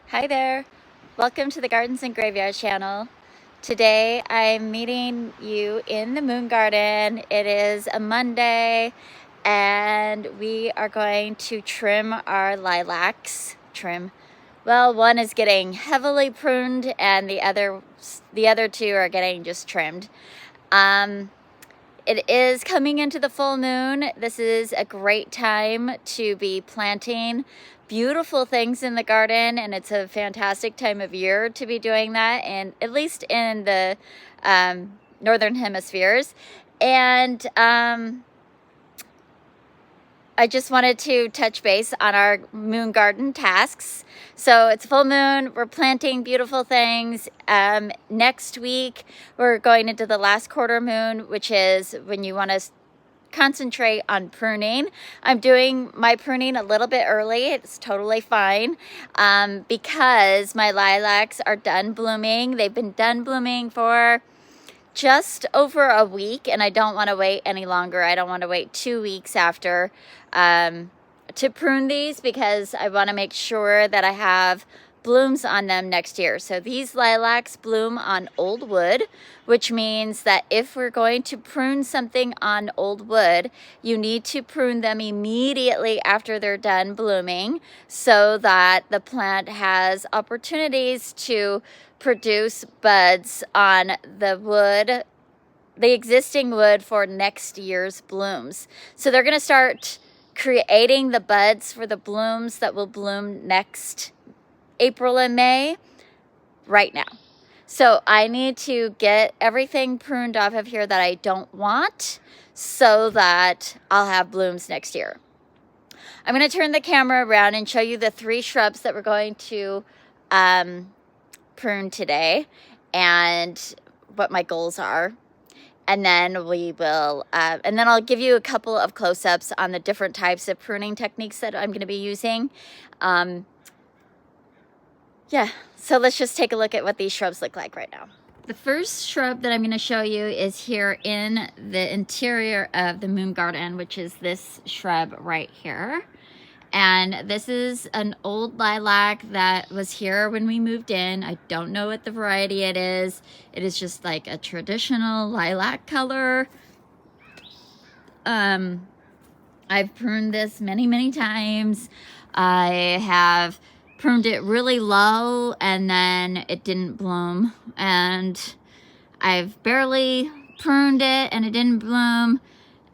Hi there, welcome to the Gardens and Graveyard channel. Today I'm meeting you in the moon garden. It is a Monday and we are going to trim our lilacs. Well, one is getting heavily pruned and the other two are getting just trimmed. It is coming into the full moon. This is a great time to be planting beautiful things in the garden, and it's a fantastic time of year to be doing that, and at least in the northern hemispheres. And I just wanted to touch base on our moon garden tasks. So it's full moon, we're planting beautiful things. Next week, we're going into the last quarter moon, which is when you want to concentrate on pruning. I'm doing my pruning a little bit early. It's totally fine because my lilacs are done blooming. They've been done blooming for just over a week, and I don't want to wait any longer. I don't want to wait 2 weeks after to prune these because I want to make sure that I have blooms on them next year. So these lilacs bloom on old wood, which means that if we're going to prune something on old wood, you need to prune them immediately after they're done blooming so that the plant has opportunities to produce buds on the wood, the existing wood, for next year's blooms. So they're going to start creating the buds for the blooms that will bloom next April and May right now. So I need to get everything pruned off of here that I don't want so that I'll have blooms next year. I'm going to turn the camera around and show you the 3 shrubs that we're going to prune today and what my goals are. And then we will, and then I'll give you a couple of close-ups on the different types of pruning techniques that I'm going to be using. Yeah, so let's just take a look at what these shrubs look like right now. The first shrub that I'm going to show you is here in the interior of the moon garden, which is this shrub right here. And this is an old lilac that was here when we moved in. I don't know what the variety it is. It is just like a traditional lilac color. I've pruned this many times. I have pruned it really low and then it didn't bloom. And I've barely pruned it and it didn't bloom.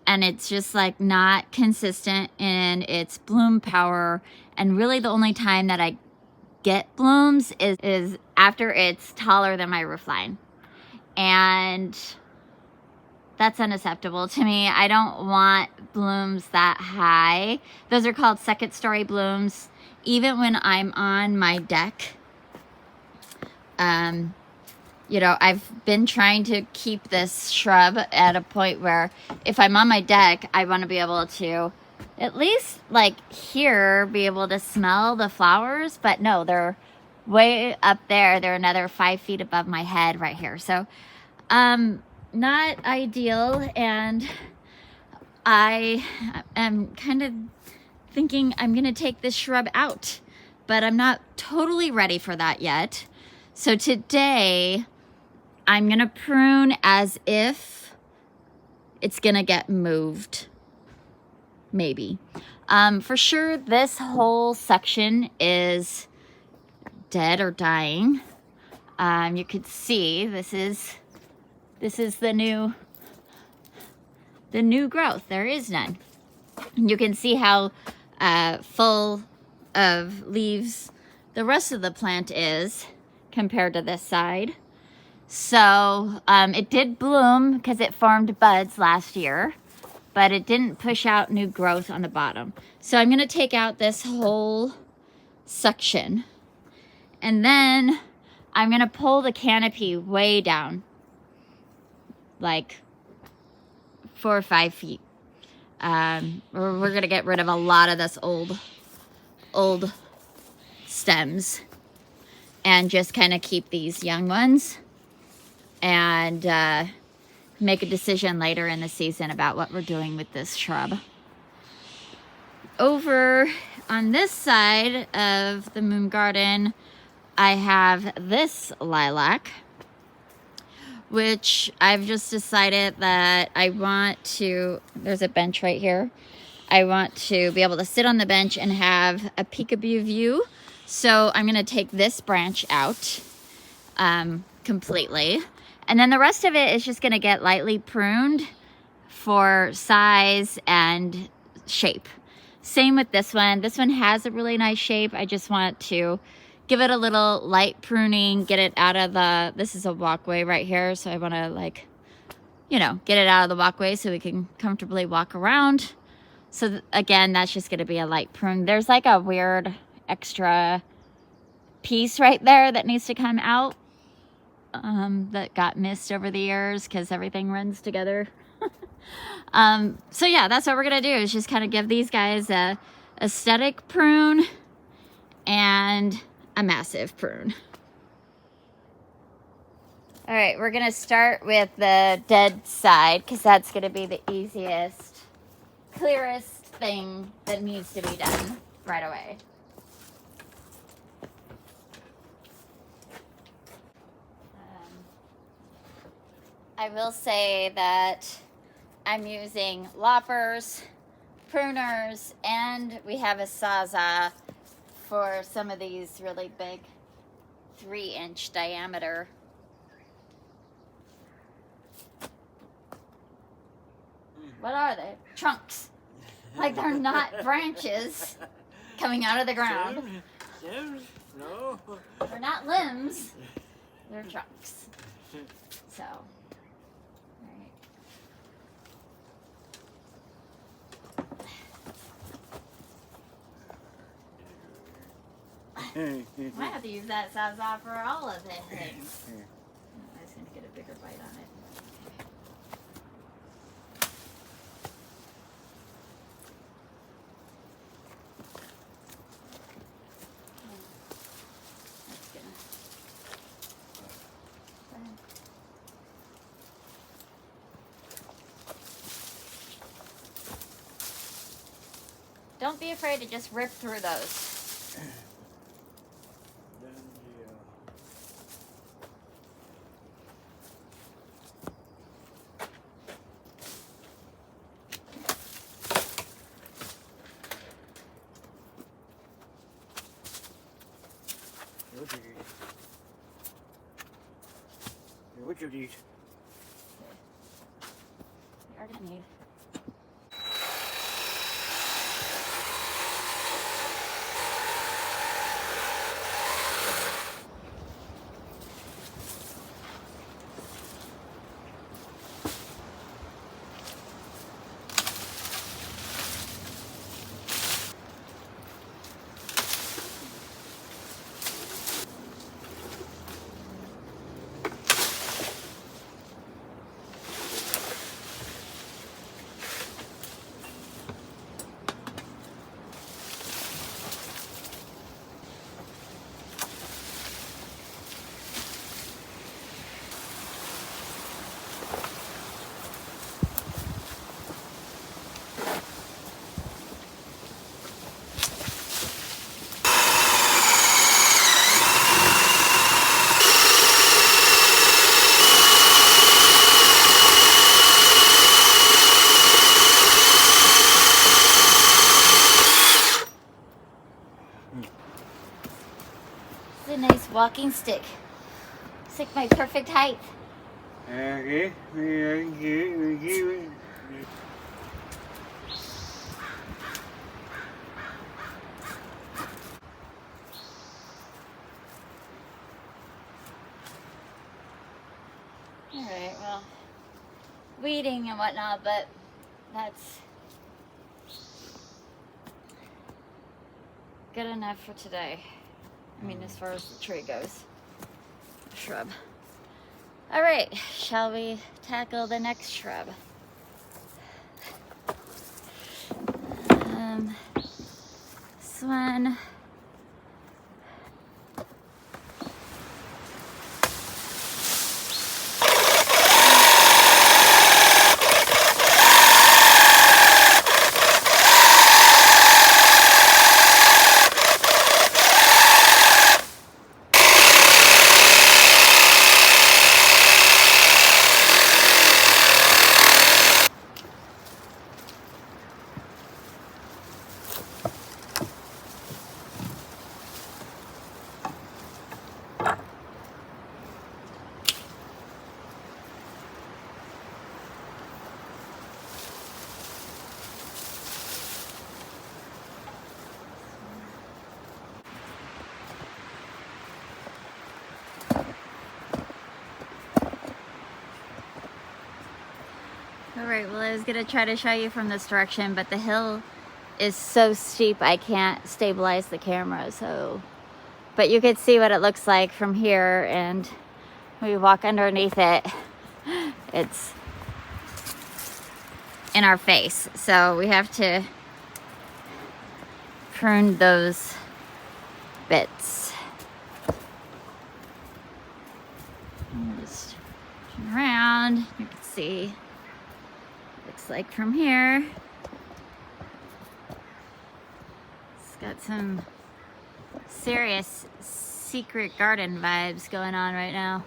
And it's just like not consistent in its bloom power. And really the only time that I get blooms is after it's taller than my roofline. And that's unacceptable to me. I don't want blooms that high. Those are called second story blooms. Even when I'm on my deck, you know, I've been trying to keep this shrub at a point where if I'm on my deck, I want to be able to at least like here be able to smell the flowers, but no, they're way up there. They're another 5 feet above my head right here. So, not ideal. And I am kind of thinking I'm going to take this shrub out, but I'm not totally ready for that yet. So today I'm going to prune as if it's going to get moved. Maybe. For sure, this whole section is dead or dying. You could see this is the new growth. There is none. You can see how full of leaves the rest of the plant is compared to this side. So it did bloom because it formed buds last year, but it didn't push out new growth on the bottom. So I'm going to take out this whole section, and then I'm going to pull the canopy way down, like 4 or 5 feet. We're going to get rid of a lot of this old stems and just kind of keep these young ones and make a decision later in the season about what we're doing with this shrub. Over on this side of the moon garden, I have this lilac, which I've just decided that I want to, there's a bench right here. I want to be able to sit on the bench and have a peekaboo view. So I'm gonna take this branch out completely. And then the rest of it is just gonna get lightly pruned for size and shape. Same with this one. This one has a really nice shape. I just want to give it a little light pruning, get it out of the, this is a walkway right here. So I wanna, like, you know, get it out of the walkway so we can comfortably walk around. So again, that's just gonna be a light prune. There's like a weird extra piece right there that needs to come out that got missed over the years because everything runs together. So yeah, that's what we're gonna do, is just kind of give these guys a aesthetic prune and a massive prune. All right, we're gonna start with the dead side because that's gonna be the easiest, clearest thing that needs to be done right away. I will say that I'm using loppers, pruners, and we have a sawzall for some of these really big 3-inch diameter. What are they? Trunks. Like they're not branches coming out of the ground. No. They're not limbs. They're trunks. So, alright. Might have to use that sawzall for all of the things. I was going to get a bigger bite on it. Don't be afraid to just rip through those. Which of these? You're gonna need. It's a nice walking stick. It's like my perfect height. Okay. Alright, well, weeding and whatnot, but that's good enough for today. I mean, as far as the tree goes. Shrub. Alright, shall we tackle the next shrub? This one. Alright, well I was gonna try to show you from this direction, but the hill is so steep I can't stabilize the camera, so... But you could see what it looks like from here, and when we walk underneath it, it's in our face. So we have to prune those bits. Just turn around, you can see what it looks like from here. It's got some serious secret garden vibes going on right now.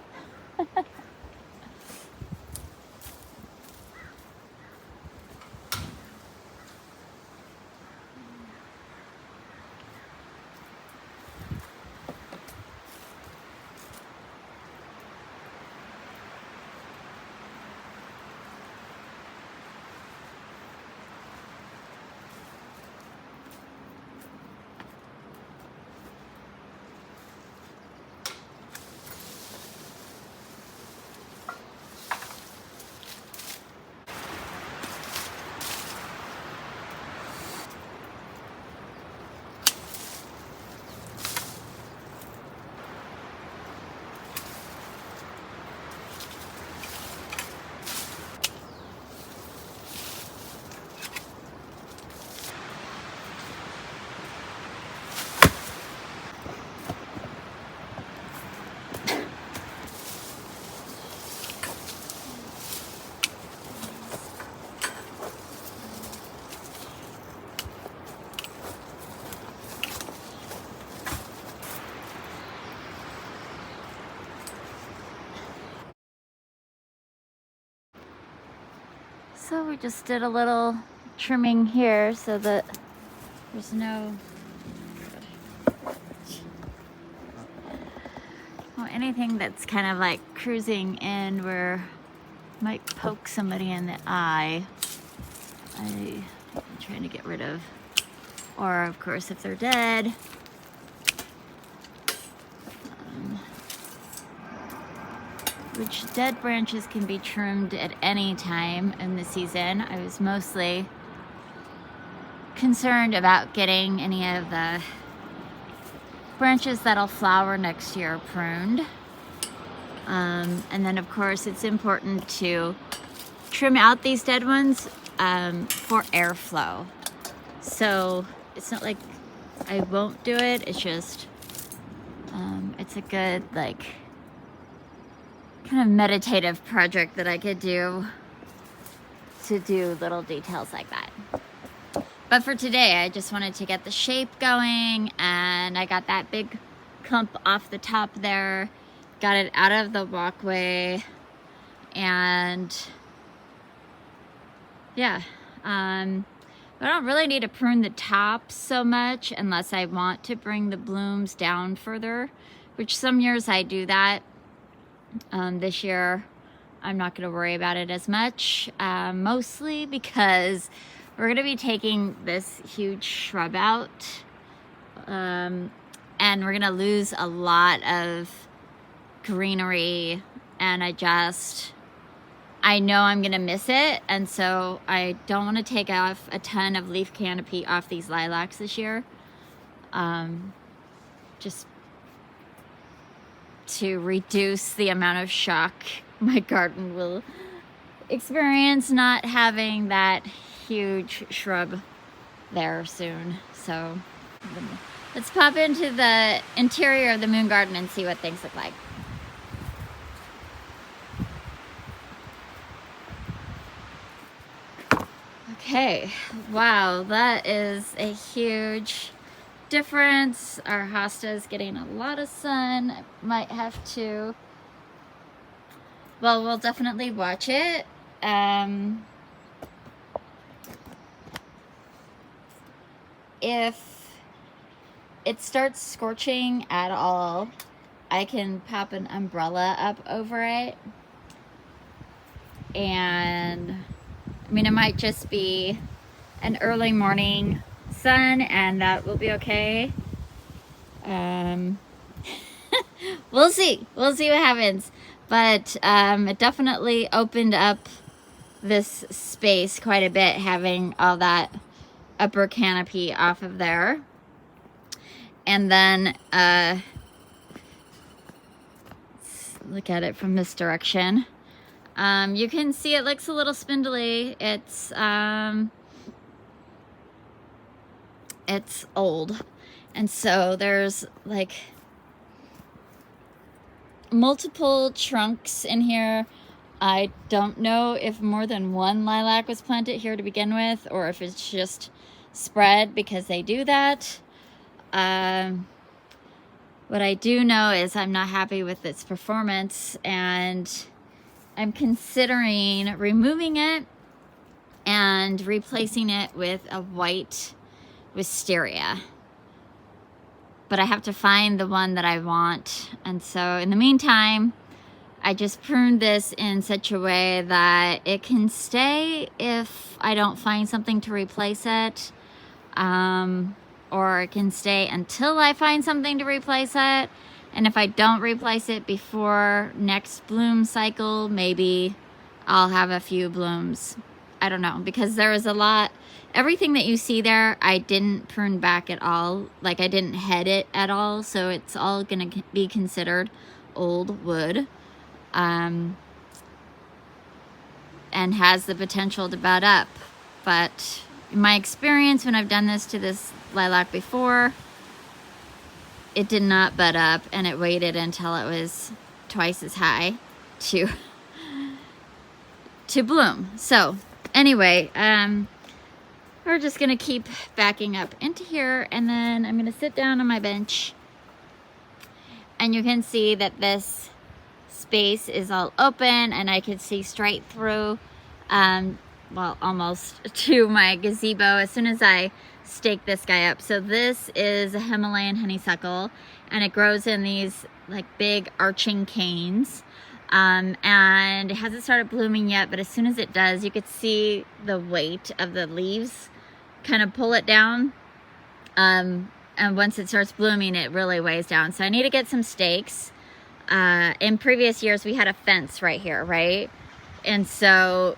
So we just did a little trimming here so that there's no anything that's kind of like cruising in where might poke somebody in the eye. I'm trying to get rid of, or of course if they're dead. Which dead branches can be trimmed at any time in the season. I was mostly concerned about getting any of the branches that'll flower next year pruned. And then of course it's important to trim out these dead ones for airflow. So it's not like I won't do it, it's just it's a good like kind of meditative project that I could do to do little details like that. But for today, I just wanted to get the shape going, and I got that big clump off the top there, got it out of the walkway, and yeah, I don't really need to prune the tops so much unless I want to bring the blooms down further, which some years I do that. This year I'm not going to worry about it as much, mostly because we're going to be taking this huge shrub out, and we're going to lose a lot of greenery, and I know I'm going to miss it, and so I don't want to take off a ton of leaf canopy off these lilacs this year, just to reduce the amount of shock my garden will experience not having that huge shrub there soon. So let's pop into the interior of the moon garden and see what things look like. Okay, wow, that is a huge difference. Our hosta is getting a lot of sun. I might have to, well, we'll definitely watch it. If it starts scorching at all, I can pop an umbrella up over it, and I mean, it might just be an early morning sun, and that will be okay. We'll see what happens, but it definitely opened up this space quite a bit, having all that upper canopy off of there. And then let's look at it from this direction. You can see it looks a little spindly. It's old, and so there's like multiple trunks in here. I don't know if more than one lilac was planted here to begin with, or if it's just spread, because they do that. What I do know is I'm not happy with its performance, and I'm considering removing it and replacing it with a white wisteria. But I have to find the one that I want. And so in the meantime, I just pruned this in such a way that it can stay if I don't find something to replace it. Or it can stay until I find something to replace it. And if I don't replace it before next bloom cycle, maybe I'll have a few blooms. I don't know, because there is a lot. Everything that you see there, I didn't prune back at all. Like, I didn't head it at all. So it's all going to be considered old wood. And has the potential to bud up. But in my experience, when I've done this to this lilac before, it did not bud up, and it waited until it was twice as high to bloom. So anyway, we're just gonna keep backing up into here, and then I'm gonna sit down on my bench, and you can see that this space is all open, and I can see straight through, well, almost to my gazebo as soon as I stake this guy up. So this is a Himalayan honeysuckle, and it grows in these like big arching canes, and it hasn't started blooming yet, but as soon as it does, you could see the weight of the leaves kind of pull it down, and once it starts blooming, it really weighs down. So I need to get some stakes. In previous years, we had a fence right here, right? And so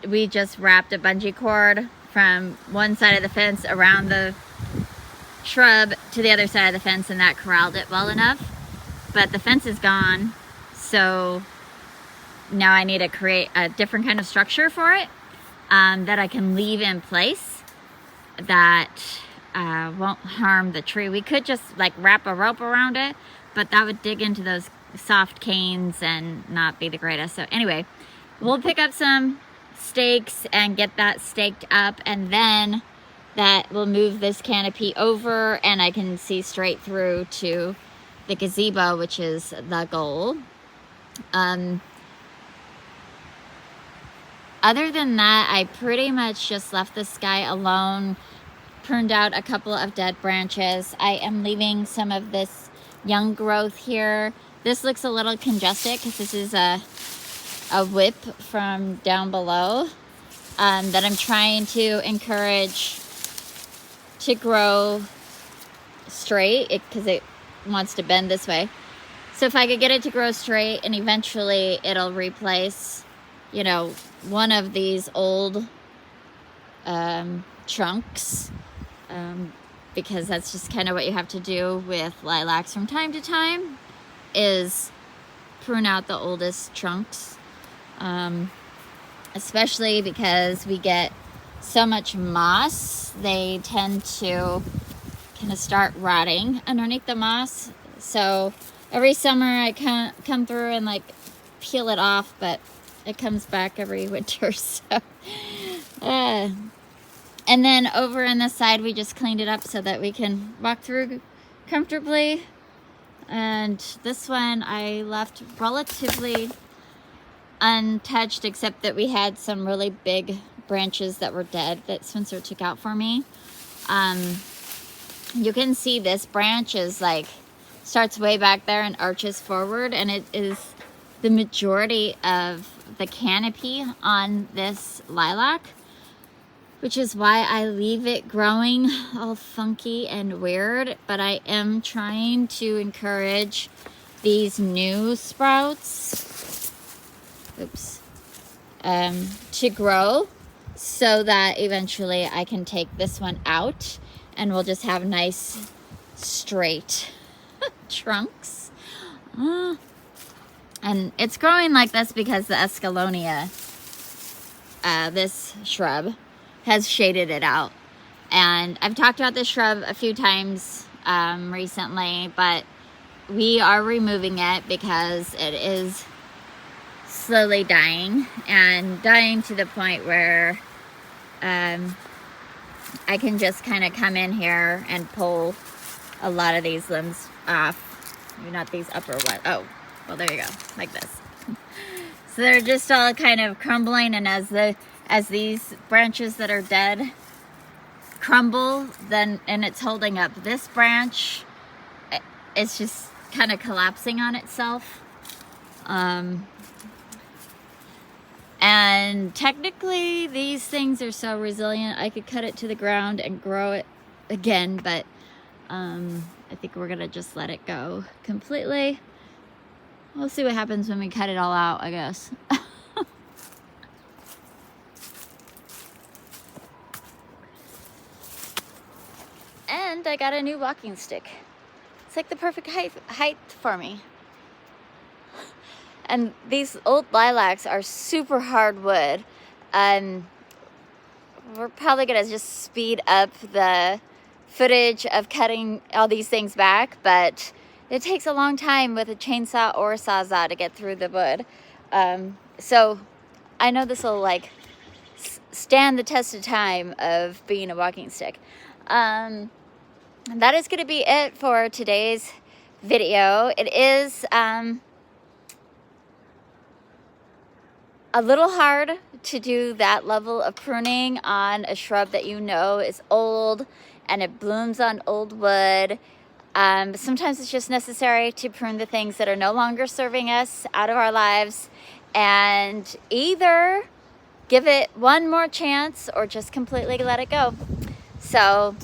we just wrapped a bungee cord from one side of the fence around the shrub to the other side of the fence, and that corralled it well enough. But the fence is gone, so now I need to create a different kind of structure for it, that I can leave in place, that won't harm the tree. We could just like wrap a rope around it, but that would dig into those soft canes and not be the greatest. So anyway, we'll pick up some stakes and get that staked up, and then that will move this canopy over, and I can see straight through to the gazebo, which is the goal. Other than that, I pretty much just left this guy alone, pruned out a couple of dead branches. I am leaving some of this young growth here. This looks a little congested because this is a whip from down below, that I'm trying to encourage to grow straight, because it wants to bend this way. So if I could get it to grow straight, and eventually it'll replace, you know, one of these old trunks, because that's just kind of what you have to do with lilacs from time to time, is prune out the oldest trunks, especially because we get so much moss. They tend to kind of start rotting underneath the moss. So every summer I come through and like peel it off, but it comes back every winter. So and then over on this side, we just cleaned it up so that we can walk through comfortably. And this one I left relatively untouched, except that we had some really big branches that were dead that Spencer took out for me. You can see this branch is like starts way back there and arches forward, and it is the majority of the canopy on this lilac, which is why I leave it growing all funky and weird. But I am trying to encourage these new sprouts. Oops. to grow, so that eventually I can take this one out and we'll just have nice straight trunks. And it's growing like this because the Escallonia, this shrub, has shaded it out. And I've talked about this shrub a few times recently, but we are removing it because it is slowly dying, and dying to the point where I can just kind of come in here and pull a lot of these limbs off. Maybe not these upper ones. Oh, well, there you go, like this. So they're just all kind of crumbling, and as these branches that are dead crumble, then and it's holding up this branch, it's just kind of collapsing on itself. And technically these things are so resilient, I could cut it to the ground and grow it again, but I think we're gonna just let it go completely. We'll see what happens when we cut it all out, I guess. And I got a new walking stick. It's like the perfect height for me. And these old lilacs are super hard wood. We're probably gonna just speed up the footage of cutting all these things back, but it takes a long time with a chainsaw or a sawzall to get through the wood. So I know this will like stand the test of time of being a walking stick. That is gonna be it for today's video. It is a little hard to do that level of pruning on a shrub that you know is old and it blooms on old wood. Sometimes it's just necessary to prune the things that are no longer serving us out of our lives, and either give it one more chance or just completely let it go. So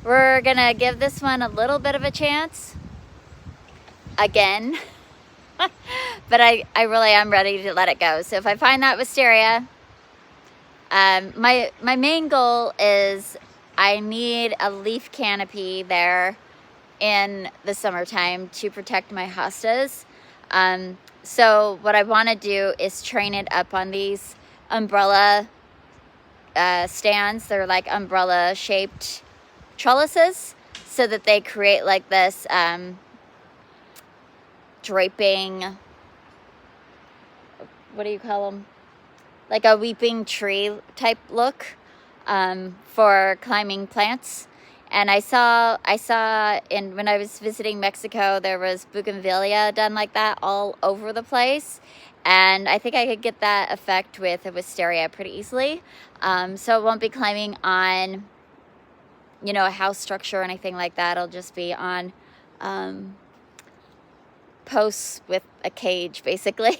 we're gonna give this one a little bit of a chance again. But I really am ready to let it go. So if I find that wisteria, my main goal is I need a leaf canopy there in the summertime to protect my hostas. So what I want to do is train it up on these umbrella stands. They're like umbrella shaped trellises, so that they create like this draping, what do you call them? Like a weeping tree type look for climbing plants. And I saw when I was visiting Mexico, there was bougainvillea done like that all over the place. And I think I could get that effect with a wisteria pretty easily. So it won't be climbing on, you know, a house structure or anything like that. It'll just be on posts with a cage, basically.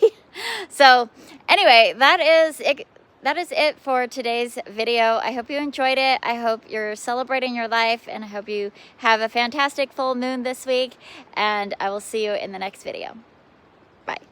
So anyway, that is it for today's video. I hope you enjoyed it. I hope you're celebrating your life, and I hope you have a fantastic full moon this week, and I will see you in the next video. Bye.